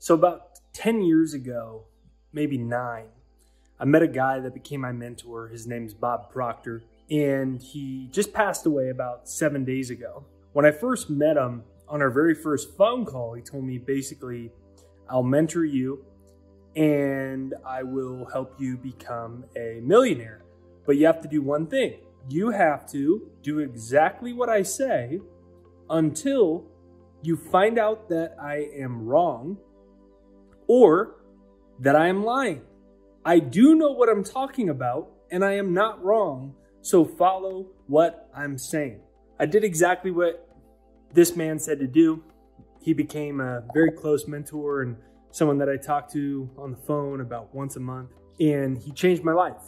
So about 10 years ago, maybe 9, I met a guy that became my mentor. His name's Bob Proctor, and he just passed away about 7 days ago. When I first met him on our very first phone call, he told me basically, I'll mentor you and I will help you become a millionaire. But you have to do one thing. You have to do exactly what I say until you find out that I am wrong or that I am lying. I do know what I'm talking about and I am not wrong, so follow what I'm saying. I did exactly what this man said to do. He became a very close mentor and someone that I talked to on the phone about once a month, and he changed my life.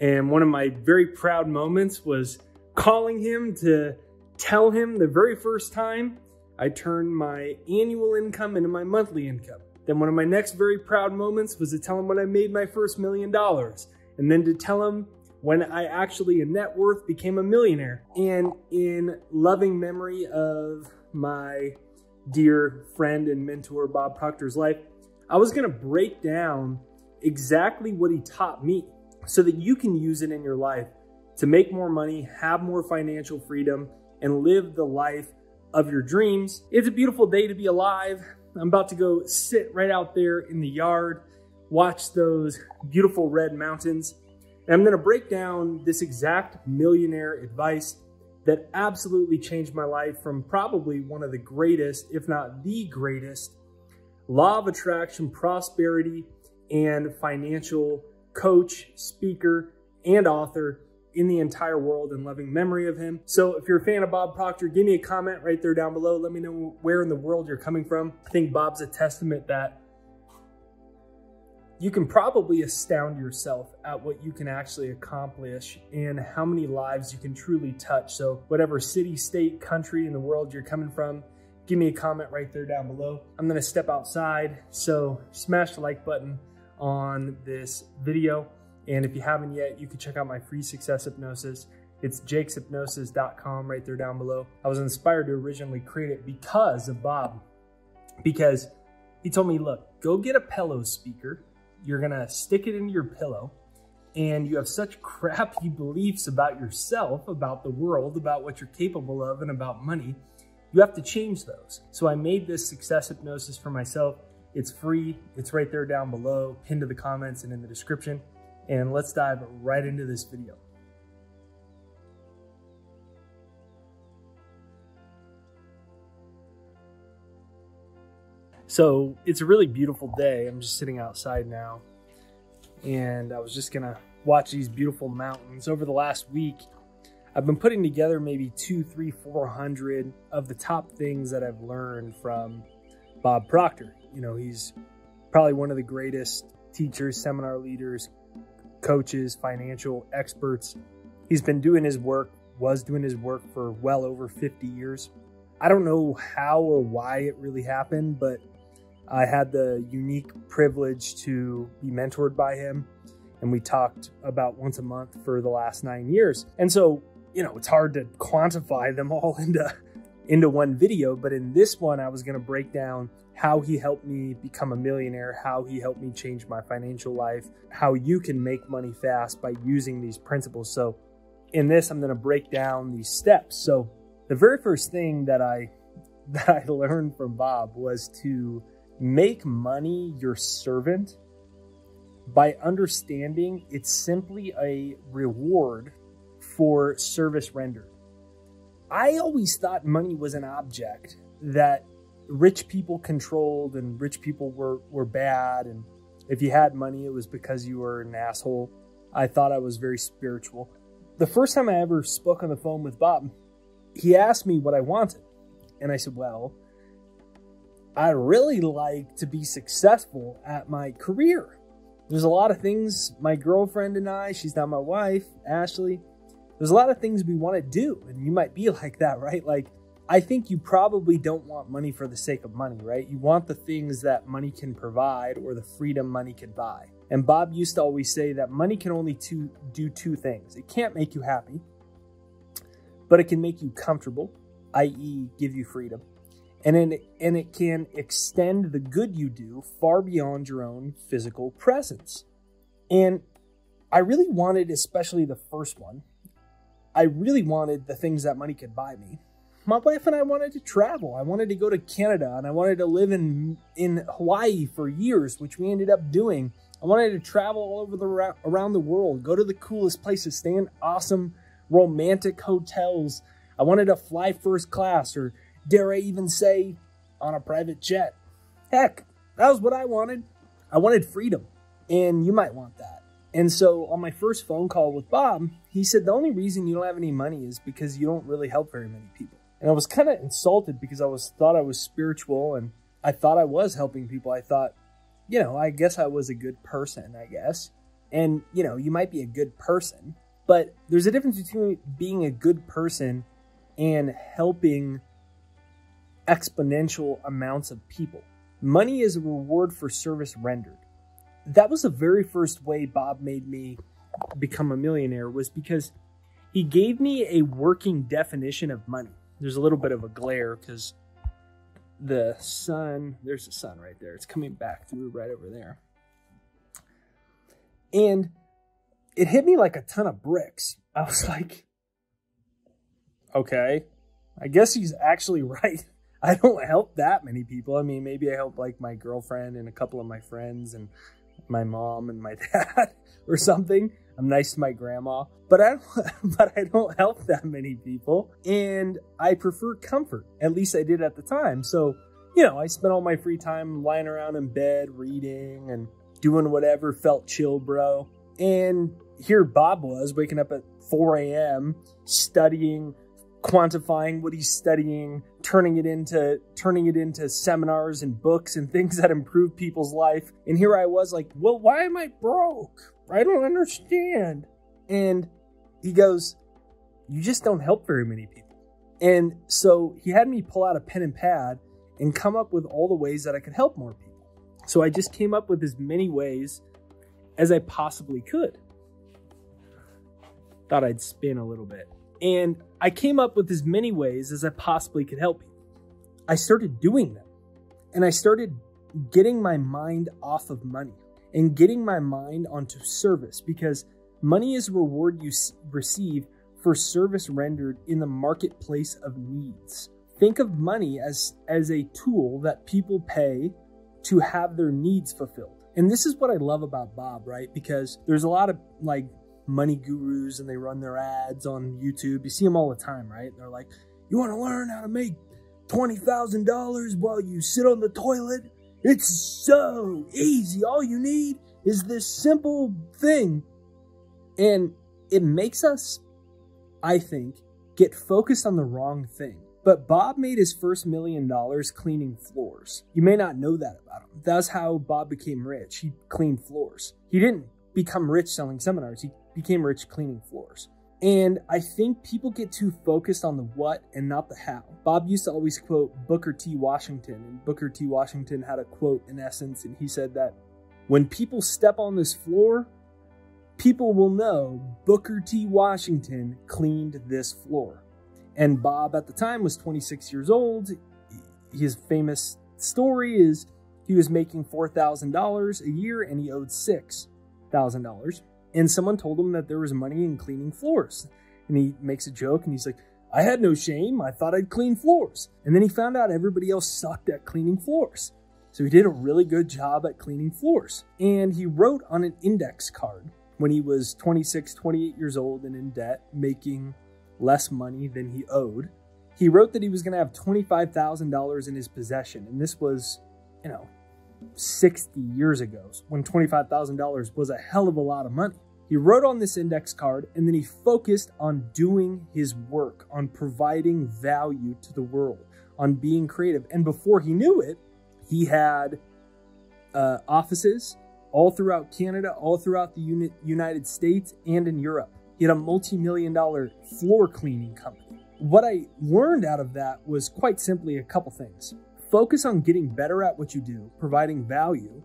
And one of my very proud moments was calling him to tell him the very first time I turned my annual income into my monthly income. Then one of my next very proud moments was to tell him when I made my first $1 million. And then to tell him when I actually in net worth became a millionaire. And in loving memory of my dear friend and mentor, Bob Proctor's life, I was gonna break down exactly what he taught me so that you can use it in your life to make more money, have more financial freedom, and live the life of your dreams. It's a beautiful day to be alive. I'm about to go sit right out there in the yard, watch those beautiful red mountains. And I'm gonna break down this exact millionaire advice that absolutely changed my life from probably one of the greatest, if not the greatest, law of attraction, prosperity, and financial coach, speaker, and author in the entire world, in loving memory of him. So if you're a fan of Bob Proctor, give me a comment right there down below. Let me know where in the world you're coming from. I think Bob's a testament that you can probably astound yourself at what you can actually accomplish and how many lives you can truly touch. So whatever city, state, country in the world you're coming from, give me a comment right there down below. I'm gonna step outside, so smash the like button on this video. And if you haven't yet, you can check out my free success hypnosis. It's jakeshypnosis.com right there down below. I was inspired to originally create it because of Bob, because he told me, look, go get a pillow speaker. You're gonna stick it into your pillow, and you have such crappy beliefs about yourself, about the world, about what you're capable of, and about money. You have to change those. So I made this success hypnosis for myself. It's free. It's right there down below, pinned to the comments and in the description. And let's dive right into this video. So it's a really beautiful day. I'm just sitting outside now, and I was just gonna watch these beautiful mountains. Over the last week, I've been putting together maybe 200, 300, 400 of the top things that I've learned from Bob Proctor. You know, he's probably one of the greatest teachers, seminar leaders, coaches, financial experts. He's been doing his work, was doing his work for well over 50 years. I don't know how or why it really happened, but I had the unique privilege to be mentored by him, and we talked about once a month for the last 9 years. And so, you know, it's hard to quantify them all into one video, but in this one, I was gonna break down how he helped me become a millionaire, how he helped me change my financial life, how you can make money fast by using these principles. So in this, I'm gonna break down these steps. So the very first thing that I learned from Bob was to make money your servant by understanding it's simply a reward for service rendered. I always thought money was an object that rich people controlled and rich people were bad. And if you had money, it was because you were an asshole. I thought I was very spiritual. The first time I ever spoke on the phone with Bob, he asked me what I wanted. And I said, well, I'd really like to be successful at my career. There's a lot of things, my girlfriend and I, she's not my wife, Ashley, there's a lot of things we want to do. And you might be like that, right? Like, I think you probably don't want money for the sake of money, right? You want the things that money can provide or the freedom money can buy. And Bob used to always say that money can only do two things. It can't make you happy, but it can make you comfortable, i.e. give you freedom. And it can extend the good you do far beyond your own physical presence. And I really wanted, especially the first one, I really wanted the things that money could buy me. My wife and I wanted to travel. I wanted to go to Canada, and I wanted to live in Hawaii for years, which we ended up doing. I wanted to travel all over around the world, go to the coolest places, stay in awesome romantic hotels. I wanted to fly first class, or dare I even say, on a private jet. Heck, that was what I wanted. I wanted freedom, and you might want that. And so on my first phone call with Bob, he said, the only reason you don't have any money is because you don't really help very many people. And I was kind of insulted because I thought I was spiritual, and I thought I was helping people. I thought, I guess I was a good person, I guess. And, you might be a good person, but there's a difference between being a good person and helping exponential amounts of people. Money is a reward for service rendered. That was the very first way Bob made me become a millionaire, was because he gave me a working definition of money. There's a little bit of a glare because there's the sun right there. It's coming back through right over there. And it hit me like a ton of bricks. I was like, okay, I guess he's actually right. I don't help that many people. I mean, maybe I help like my girlfriend and a couple of my friends and my mom and my dad or something. I'm nice to my grandma, but I don't help that many people. And I prefer comfort. At least I did at the time. So, I spent all my free time lying around in bed, reading and doing whatever felt chill, bro. And here Bob was waking up at 4 a.m. studying, quantifying what he's studying, turning it into seminars and books and things that improve people's life. And here I was like, well, why am I broke? I don't understand. And he goes, you just don't help very many people. And so he had me pull out a pen and pad and come up with all the ways that I could help more people. So I just came up with as many ways as I possibly could. Thought I'd spin a little bit. And I came up with as many ways as I possibly could help people. I started doing them. And I started getting my mind off of money and getting my mind onto service, because money is a reward you receive for service rendered in the marketplace of needs. Think of money as a tool that people pay to have their needs fulfilled. And this is what I love about Bob, right? Because there's a lot of like money gurus and they run their ads on YouTube. You see them all the time, right? They're like, you want to learn how to make $20,000 while you sit on the toilet? It's so easy. All you need is this simple thing. And it makes us, I think, get focused on the wrong thing. But Bob made his first $1 million cleaning floors. You may not know that about him. That's how Bob became rich. He cleaned floors. He didn't become rich selling seminars. He became rich cleaning floors. And I think people get too focused on the what and not the how. Bob used to always quote Booker T. Washington, and Booker T. Washington had a quote in essence, and he said that when people step on this floor, people will know Booker T. Washington cleaned this floor. And Bob at the time was 26 years old. His famous story is he was making $4,000 a year and he owed $6,000. And someone told him that there was money in cleaning floors. And he makes a joke and he's like, I had no shame. I thought I'd clean floors. And then he found out everybody else sucked at cleaning floors. So he did a really good job at cleaning floors. And he wrote on an index card when he was 26, 28 years old and in debt, making less money than he owed. He wrote that he was going to have $25,000 in his possession. And this was, 60 years ago, when $25,000 was a hell of a lot of money. He wrote on this index card, and then he focused on doing his work, on providing value to the world, on being creative. And before he knew it, he had offices all throughout Canada, all throughout the United States, and in Europe. He had a multi-million-dollar floor cleaning company. What I learned out of that was quite simply a couple things. Focus on getting better at what you do, providing value,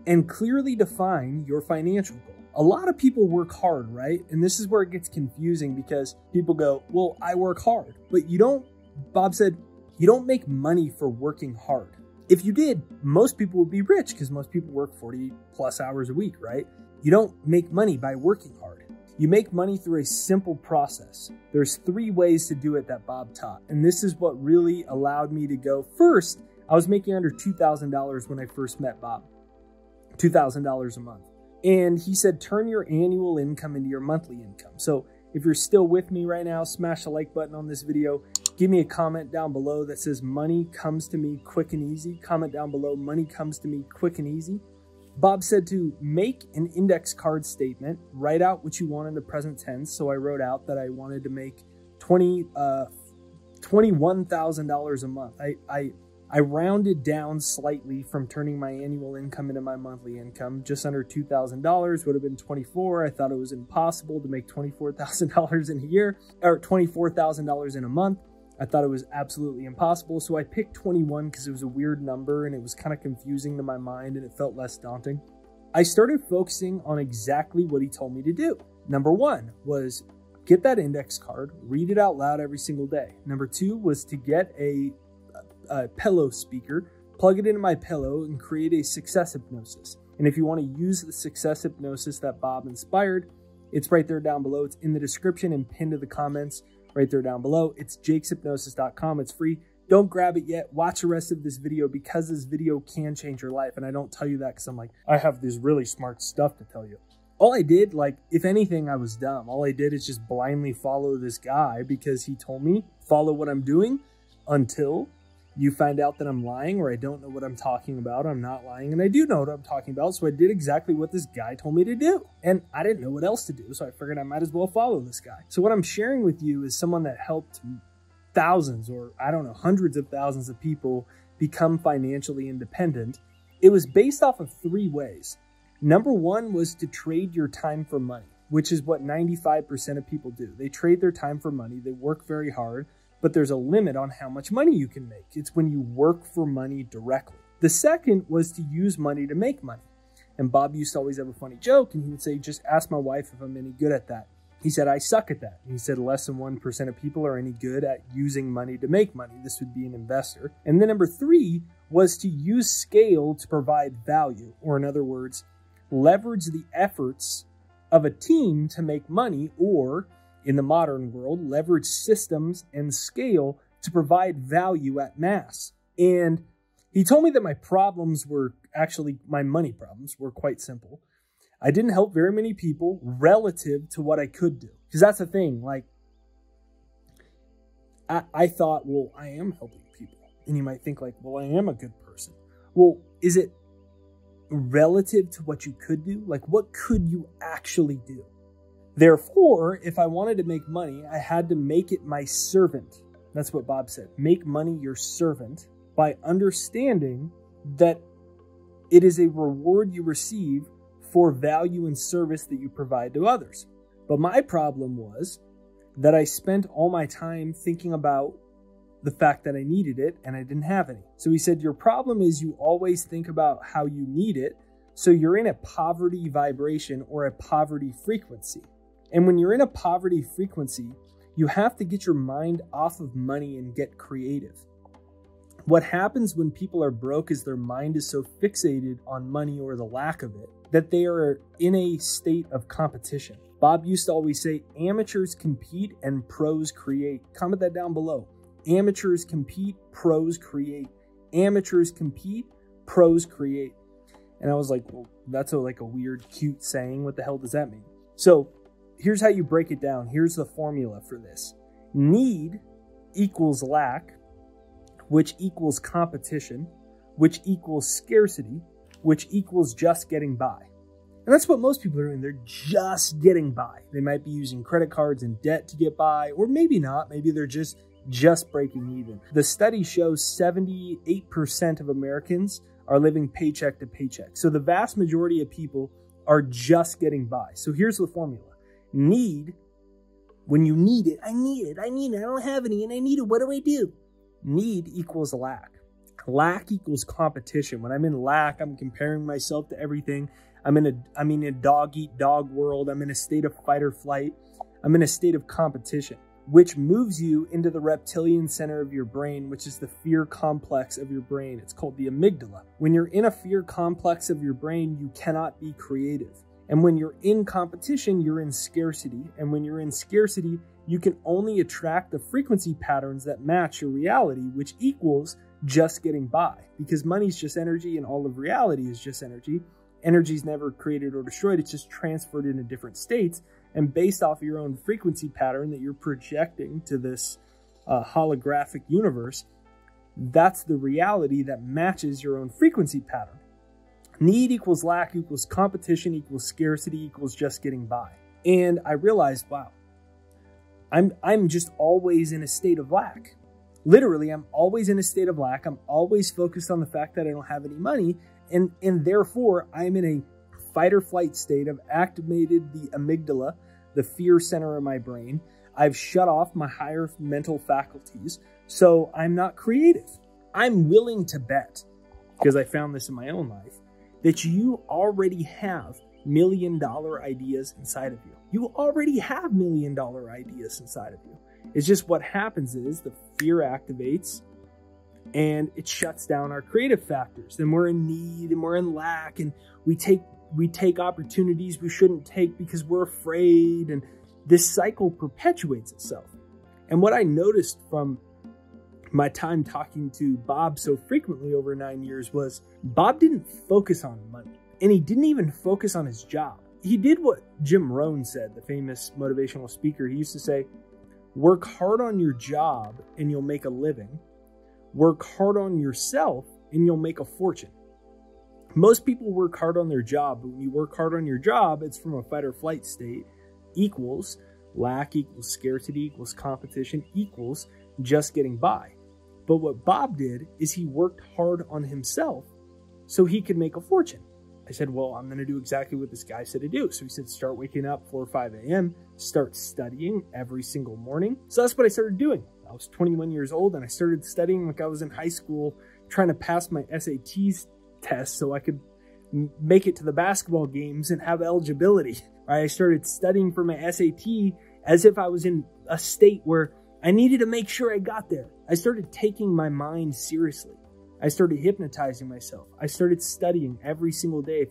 and clearly define your financial goal. A lot of people work hard, right? And this is where it gets confusing because people go, well, I work hard. But you don't, Bob said, You don't make money for working hard. If you did, most people would be rich because most people work 40 plus hours a week, right? You don't make money by working hard. You make money through a simple process. There's 3 ways to do it that Bob taught. And this is what really allowed me to go. First, I was making under $2,000 when I first met Bob. $2,000 a month. And he said, turn your annual income into your monthly income. So if you're still with me right now, smash the like button on this video. Give me a comment down below that says money comes to me quick and easy. Comment down below, money comes to me quick and easy. Bob said to make an index card statement, write out what you want in the present tense. So I wrote out that I wanted to make $21,000 a month. I rounded down slightly from turning my annual income into my monthly income. Just under $2,000 would have been 24. I thought it was impossible to make $24,000 in a year, or $24,000 in a month. I thought it was absolutely impossible. So I picked 21 because it was a weird number and it was kind of confusing to my mind and it felt less daunting. I started focusing on exactly what he told me to do. Number 1 was get that index card, read it out loud every single day. Number 2 was to get a pillow speaker, plug it into my pillow and create a success hypnosis. And if you want to use the success hypnosis that Bob inspired, it's right there down below. It's in the description and pinned to the comments right there down below. It's jakeshypnosis.com. It's free. Don't grab it yet. Watch the rest of this video because this video can change your life. And I don't tell you that because I'm like, I have this really smart stuff to tell you. All I did, like, if anything, I was dumb. All I did is just blindly follow this guy because he told me, follow what I'm doing until you find out that I'm lying or I don't know what I'm talking about. I'm not lying and I do know what I'm talking about. So I did exactly what this guy told me to do. And I didn't know what else to do. So I figured I might as well follow this guy. So what I'm sharing with you is someone that helped thousands or I don't know, hundreds of thousands of people become financially independent. It was based off of 3 ways. Number 1 was to trade your time for money, which is what 95% of people do. They trade their time for money. They work very hard. But there's a limit on how much money you can make. It's when you work for money directly. The second was to use money to make money. And Bob used to always have a funny joke, and he would say, just ask my wife if I'm any good at that. He said, I suck at that. And he said, less than 1% of people are any good at using money to make money. This would be an investor. And then number 3 was to use scale to provide value, or in other words, leverage the efforts of a team to make money, or in the modern world, leverage systems and scale to provide value at mass. And he told me that my problems were actually, my money problems were quite simple. I didn't help very many people relative to what I could do. Because that's the thing, like, I thought, well, I am helping people. And you might think like, well, I am a good person. Well, is it relative to what you could do? Like, what could you actually do? Therefore, if I wanted to make money, I had to make it my servant. That's what Bob said. Make money your servant by understanding that it is a reward you receive for value and service that you provide to others. But my problem was that I spent all my time thinking about the fact that I needed it and I didn't have any. So he said, your problem is you always think about how you need it. So you're in a poverty vibration or a poverty frequency. And when you're in a poverty frequency, you have to get your mind off of money and get creative. What happens when people are broke is their mind is so fixated on money or the lack of it that they are in a state of competition. Bob used to always say, amateurs compete and pros create. Comment that down below. Amateurs compete, pros create. Amateurs compete, pros create. And I was like, well, that's like a weird, cute saying. What the hell does that mean? So here's how you break it down. Here's the formula for this. Need equals lack, which equals competition, which equals scarcity, which equals just getting by. And that's what most people are doing. They're just getting by. They might be using credit cards and debt to get by, or maybe not. Maybe they're just breaking even. The study shows 78% of Americans are living paycheck to paycheck. So the vast majority of people are just getting by. So here's the formula. Need, when you need it, I need it, I don't have any, and I need it, what do I do? Need equals lack. Lack equals competition. When I'm in lack, I'm comparing myself to everything. I'm in a dog-eat-dog world. I'm in a state of fight or flight. I'm in a state of competition. which moves you into the reptilian center of your brain, which is the fear complex of your brain. It's called the amygdala. When you're in a fear complex of your brain, you cannot be creative. And when you're in competition, you're in scarcity. And when you're in scarcity, you can only attract the frequency patterns that match your reality, which equals just getting by. Because money's just energy and all of reality is just energy. Energy is never created or destroyed. It's just transferred into different states. And based off your own frequency pattern that you're projecting to this holographic universe, that's the reality that matches your own frequency pattern. Need equals lack equals competition equals scarcity equals just getting by. And I realized, wow, I'm just always in a state of lack. Literally, I'm always in a state of lack. I'm always focused on the fact that I don't have any money. And therefore, I'm in a fight or flight state. I've activated the amygdala, the fear center of my brain. I've shut off my higher mental faculties. So I'm not creative. I'm willing to bet, because I found this in my own life, that you already have $1 million ideas inside of you. You already have $1 million ideas inside of you. It's just what happens is the fear activates and it shuts down our creative factors. Then we're in need and we're in lack, and we take opportunities we shouldn't take because we're afraid, and this cycle perpetuates itself. And what I noticed from my time talking to Bob so frequently over 9 years was Bob didn't focus on money, and he didn't even focus on his job. He did what Jim Rohn said, the famous motivational speaker. He used to say, work hard on your job and you'll make a living. Work hard on yourself and you'll make a fortune. Most people work hard on their job, but when you work hard on your job, it's from a fight or flight state, equals lack equals scarcity equals competition equals just getting by. But what Bob did is he worked hard on himself so he could make a fortune. I said, well, I'm going to do exactly what this guy said to do. So he said, start waking up 4 or 5 a.m., start studying every single morning. So that's what I started doing. I was 21 years old and I started studying like I was in high school, trying to pass my SATs test so I could make it to the basketball games and have eligibility. I started studying for my SAT as if I was in a state where I needed to make sure I got there. I started taking my mind seriously. I started hypnotizing myself. I started studying every single day.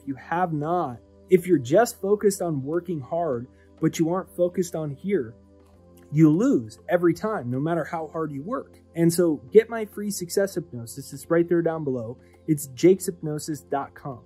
If you're just focused on working hard, but you aren't focused on here, you lose every time, no matter how hard you work. And so get my free success hypnosis. It's right there down below. It's jakeshypnosis.com.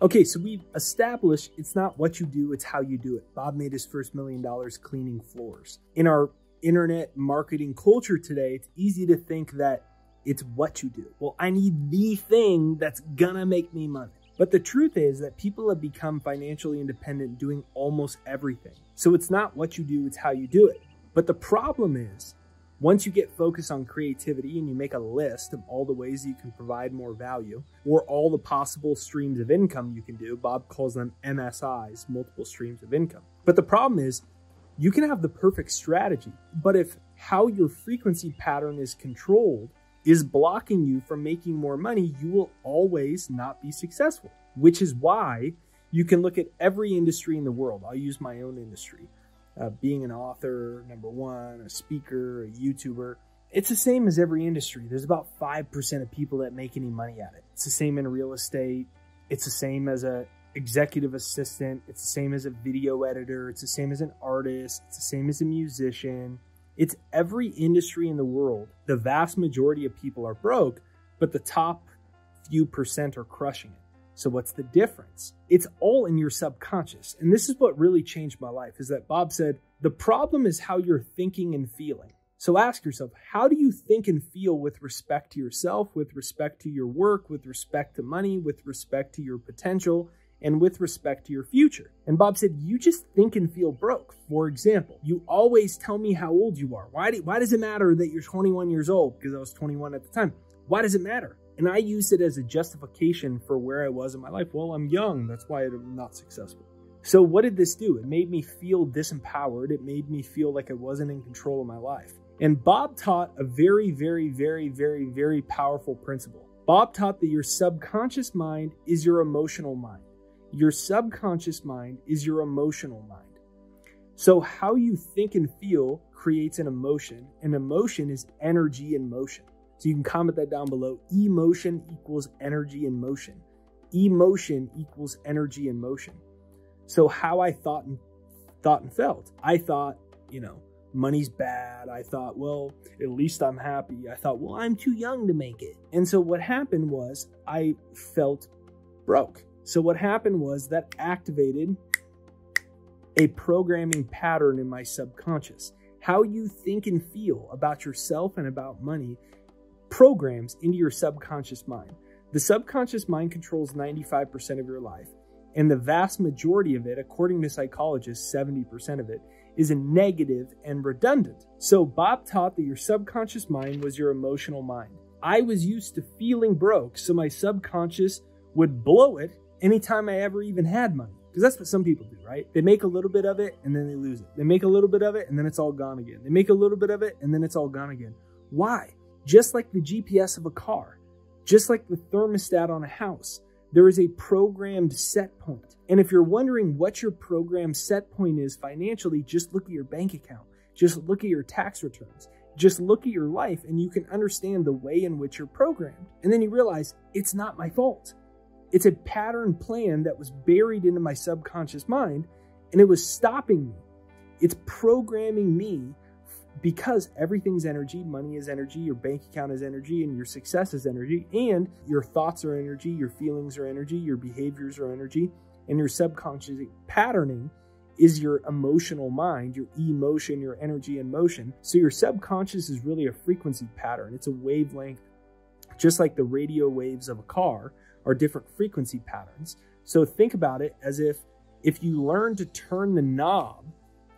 Okay, so we've established it's not what you do, it's how you do it. Bob made his first $1 million cleaning floors. In our internet marketing culture today, it's easy to think that it's what you do. Well, I need the thing that's gonna make me money. But the truth is that people have become financially independent doing almost everything. So it's not what you do, it's how you do it. But the problem is, once you get focused on creativity and you make a list of all the ways that you can provide more value, or all the possible streams of income you can do, Bob calls them MSIs, multiple streams of income. But the problem is, you can have the perfect strategy, but if how your frequency pattern is controlled is blocking you from making more money, you will always not be successful, which is why you can look at every industry in the world. I'll use my own industry. Being an author, number one, a speaker, a YouTuber. It's the same as every industry. There's about 5% of people that make any money at it. It's the same in real estate. It's the same as an executive assistant. It's the same as a video editor. It's the same as an artist. It's the same as a musician. It's every industry in the world. The vast majority of people are broke, but the top few percent are crushing it. So what's the difference? It's all in your subconscious. And this is what really changed my life, is that Bob said, the problem is how you're thinking and feeling. So ask yourself, how do you think and feel with respect to yourself, with respect to your work, with respect to money, with respect to your potential, and with respect to your future? And Bob said, you just think and feel broke. For example, you always tell me how old you are. Why does it matter that you're 21 years old? Because I was 21 at the time. Why does it matter? And I used it as a justification for where I was in my life. Well, I'm young. That's why I'm not successful. So what did this do? It made me feel disempowered. It made me feel like I wasn't in control of my life. And Bob taught a very, very, very, very, very powerful principle. Bob taught that your subconscious mind is your emotional mind. Your subconscious mind is your emotional mind. So how you think and feel creates an emotion. An emotion is energy in motion. So you can comment that down below. Emotion equals energy in motion. Emotion equals energy in motion. So how I thought and felt. I thought, money's bad. I thought, well, at least I'm happy. I thought, well, I'm too young to make it. And so what happened was I felt broke. So what happened was that activated a programming pattern in my subconscious. How you think and feel about yourself and about money programs into your subconscious mind. The subconscious mind controls 95% of your life. And the vast majority of it, according to psychologists, 70% of it, is a negative and redundant. So Bob taught that your subconscious mind was your emotional mind. I was used to feeling broke, so my subconscious would blow it anytime I ever even had money. Because that's what some people do, right? They make a little bit of it and then they lose it. They make a little bit of it and then it's all gone again. They make a little bit of it and then it's all gone again. Why? Just like the GPS of a car, just like the thermostat on a house, there is a programmed set point. And if you're wondering what your programmed set point is financially, just look at your bank account. Just look at your tax returns. Just look at your life and you can understand the way in which you're programmed. And then you realize it's not my fault. It's a pattern plan that was buried into my subconscious mind and it was stopping me. It's programming me because everything's energy. Money is energy, your bank account is energy, and your success is energy, and your thoughts are energy, your feelings are energy, your behaviors are energy, and your subconscious patterning is your emotional mind, your emotion, your energy in motion. So your subconscious is really a frequency pattern. It's a wavelength, just like the radio waves of a car are different frequency patterns. So think about it as if you learn to turn the knob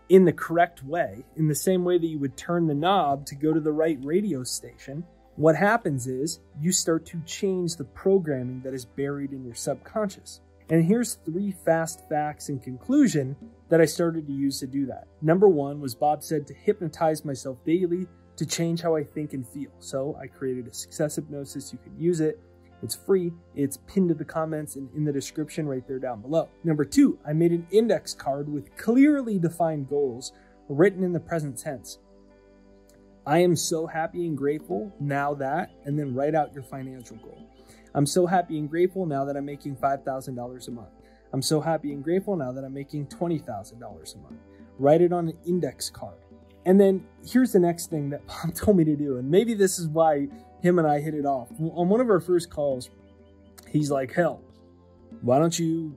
in the correct way, in the same way that you would turn the knob to go to the right radio station, what happens is you start to change the programming that is buried in your subconscious. And here's 3 fast facts in conclusion that I started to use to do that. Number 1 was Bob said to hypnotize myself daily to change how I think and feel. So I created a success hypnosis. You can use it. It's free. It's pinned to the comments and in the description right there down below. Number 2, I made an index card with clearly defined goals written in the present tense. I am so happy and grateful now that, and then write out your financial goal. I'm so happy and grateful now that I'm making $5,000 a month. I'm so happy and grateful now that I'm making $20,000 a month. Write it on an index card. And then here's the next thing that Bob told me to do. And maybe this is why him and I hit it off. On one of our first calls, he's like, hell, why don't you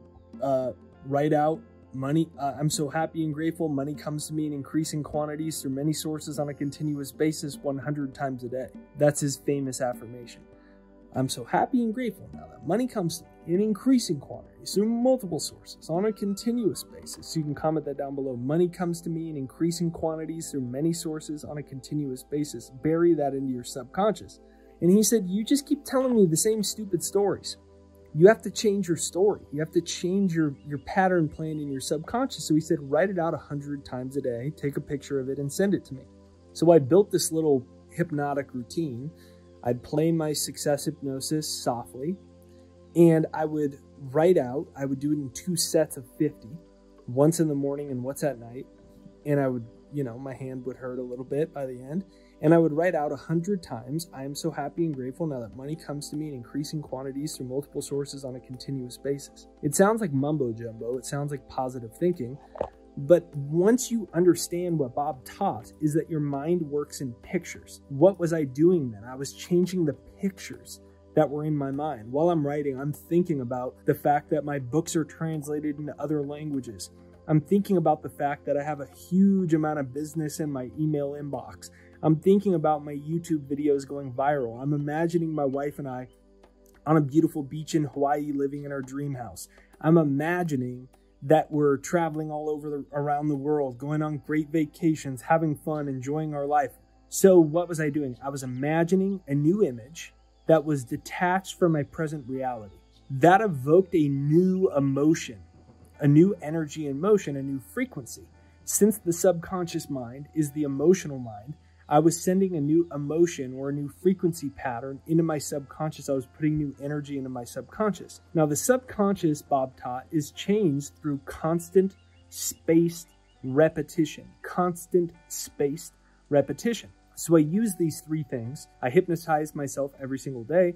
write out money? I'm so happy and grateful. Money comes to me in increasing quantities through many sources on a continuous basis 100 times a day. That's his famous affirmation. I'm so happy and grateful now that money comes to me in increasing quantities through multiple sources on a continuous basis. So you can comment that down below. Money comes to me in increasing quantities through many sources on a continuous basis. Bury that into your subconscious. And he said, you just keep telling me the same stupid stories. You have to change your story. You have to change your pattern plan in your subconscious. So he said, write it out 100 times a day, take a picture of it and send it to me. So I built this little hypnotic routine. I'd play my success hypnosis softly and I would write out, I would do it in 2 sets of 50, once in the morning and once at night. And I would, my hand would hurt a little bit by the end. And I would write out 100 times, I am so happy and grateful now that money comes to me in increasing quantities through multiple sources on a continuous basis. It sounds like mumbo jumbo. It sounds like positive thinking. But once you understand what Bob taught is that your mind works in pictures. What was I doing then? I was changing the pictures that were in my mind. While I'm writing, I'm thinking about the fact that my books are translated into other languages. I'm thinking about the fact that I have a huge amount of business in my email inbox. I'm thinking about my YouTube videos going viral. I'm imagining my wife and I on a beautiful beach in Hawaii living in our dream house. I'm imagining that we're traveling all over around the world, going on great vacations, having fun, enjoying our life. So what was I doing? I was imagining a new image that was detached from my present reality. That evoked a new emotion, a new energy in motion, a new frequency. Since the subconscious mind is the emotional mind, I was sending a new emotion or a new frequency pattern into my subconscious. I was putting new energy into my subconscious. Now, the subconscious, Bob taught, is changed through constant, spaced repetition, constant spaced repetition. So I use these three things. I hypnotize myself every single day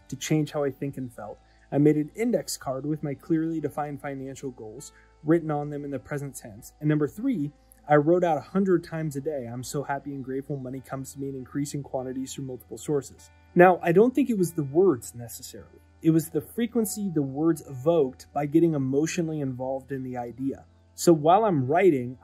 to change how I think and felt. I made an index card with my clearly defined financial goals written on them in the present tense. And number three, I wrote out 100 times a day, "I'm so happy and grateful money comes to me in increasing quantities from multiple sources." Now, I don't think it was the words necessarily. It was the frequency the words evoked by getting emotionally involved in the idea. So while I'm writing,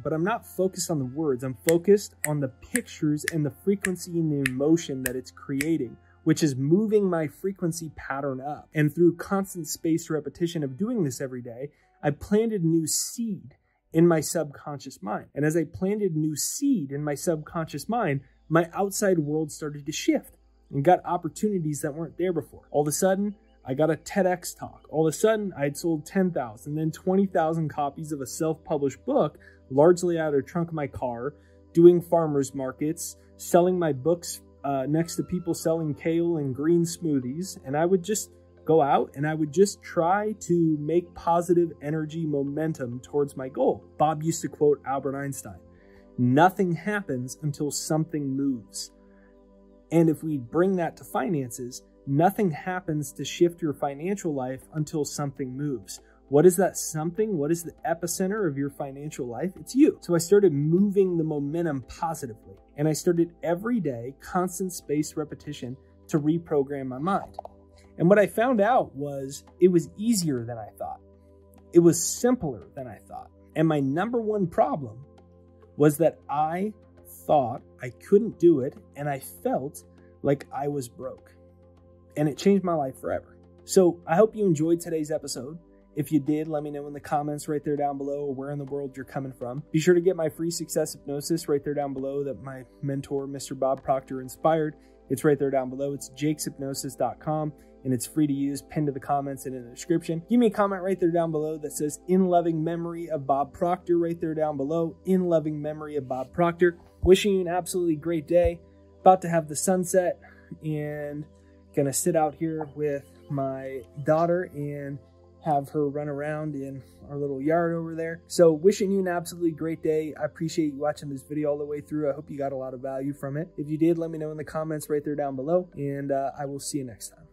but I'm not focused on the words. I'm focused on the pictures and the frequency and the emotion that it's creating, which is moving my frequency pattern up. And through constant spaced repetition of doing this every day, I planted a new seed in my subconscious mind. And as I planted new seed in my subconscious mind, my outside world started to shift and got opportunities that weren't there before. All of a sudden, I got a TEDx talk. All of a sudden, I had sold 10,000, then 20,000 copies of a self-published book, largely out of the trunk of my car, doing farmers markets, selling my books next to people selling kale and green smoothies. And I would just go out and I would just try to make positive energy momentum towards my goal. Bob used to quote Albert Einstein, "Nothing happens until something moves." And if we bring that to finances, nothing happens to shift your financial life until something moves. What is that something? What is the epicenter of your financial life? It's you. So I started moving the momentum positively. And I started every day, constant spaced repetition to reprogram my mind. And what I found out was it was easier than I thought. It was simpler than I thought. And my number one problem was that I thought I couldn't do it and I felt like I was broke. And it changed my life forever. So I hope you enjoyed today's episode. If you did, let me know in the comments right there down below or where in the world you're coming from. Be sure to get my free success hypnosis right there down below that my mentor, Mr. Bob Proctor, inspired. It's right there down below. It's jakeshypnosis.com and it's free to use, pinned to the comments and in the description. Give me a comment right there down below that says, "In loving memory of Bob Proctor," right there down below. In loving memory of Bob Proctor. Wishing you an absolutely great day. About to have the sunset and gonna sit out here with my daughter and have her run around in our little yard over there. So wishing you an absolutely great day. I appreciate you watching this video all the way through. I hope you got a lot of value from it. If you did, let me know in the comments right there down below, and I will see you next time.